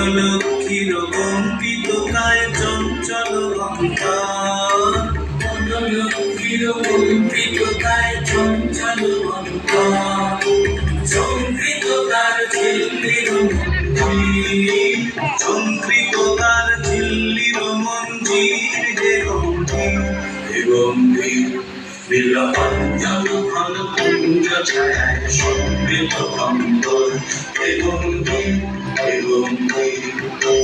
লক্ষ্মীর কম্পিত কায় চঞ্চল অন্তর, লক্ষ্মীর কম্পিত কায় চঞ্চল অন্তর, সংকৃত তার ঝিল্লির মঞ্জির, সংকৃত তার ঝিল্লির মঞ্জির হে গম্ভীর, হে গম্ভীর। নীলকঞ্চল ঘন কুঞ্জ ছায়ায় সমৃত অন্তর, হে গম্ভীর, হে গম্ভীর।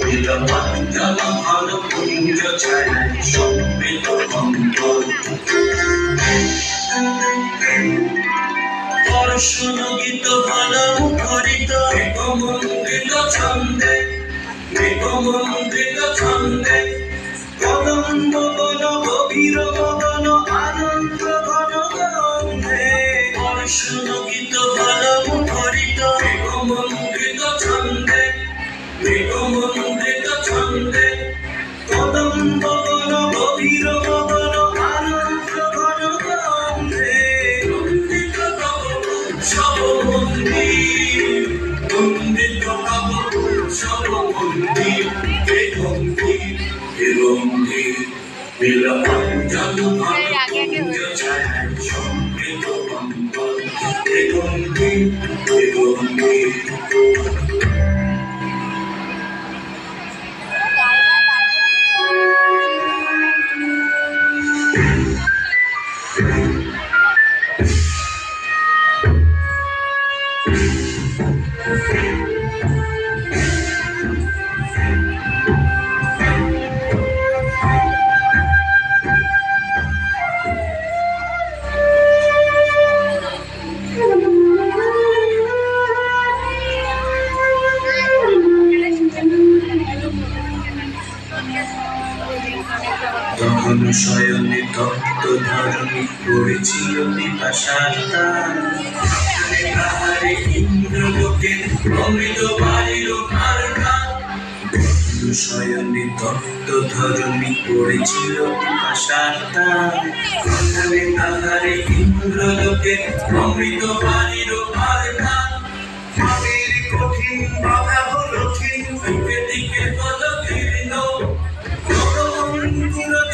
নীলকঞ্চল ঘন কুঞ্জ ছায়ায় সমৃত অন্তর। বর্ষণগীত হল মুখরিত মেঘমণ্ডিত ছন্দে, মেঘমণ্ডিত ছন্দে, কদম্ব বন গভীর মদন আনন্দ ঘন গন্ধে। বর্ষণগীত হল মুখরিত মেঘমণ্ডিত ছন্দে, মেঘমণ্ডিত ছন্দে, কদম্ব বন গভীর মদন আনন্দ ঘন গন্ধে। বন্দিত তব উৎসব মন্দির, বন্দিত তব উৎসব মন্দির, হে গম্ভীর, হে গম্ভীর। নীলকঞ্চল ঘন কুঞ্জ ছায়ায় সমৃত অন্তর, হে গম্ভীর, হে গম্ভীর। তখন শয়নে তপ্ত ধরণী পড়েছিল পিপাসার তার, তাহারে ইন্দ্রলোকে অমৃত বাড়ির কারখানা। শয়নে তপ্ত ধরণী পড়েছিল পিপাসার তার, তাহারে ইন্দ্রলোকে অমৃত বাড়ির কারখানা। পাপের কঠিন বাধা হলো ক্ষীণ, দিকে দিকে পদকীর্ণ,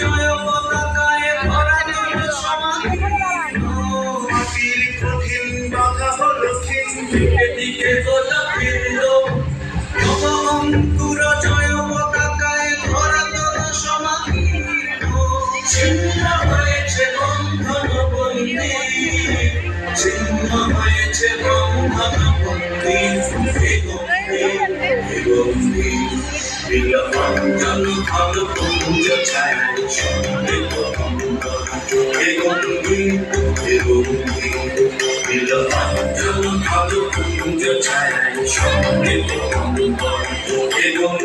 জয় পতাকায় ভরা তল সমাকীর্ণ। পাপের কঠিন বাধা হলো ক্ষীণ, দিকে দিকে পদকীর্ণ, অঙ্কুর জয় পতাকায় ভরা তল সমাকীর্ণ। ছিন্ন হয়েছে বন্ধন বন্দী, ছিন্ন হয়েছে বন্ধন বন্দী, হে গম্ভীর, হে গম্ভীর। নীলকঞ্চল ঘন কুঞ্জ ছায়ায় সমৃত অন্তর, হে গম্ভীর, হে গম্ভীর। নীলকঞ্চল ঘন কুঞ্জ ছায়ায় সমৃত অন্তর, হে গম্ভীর।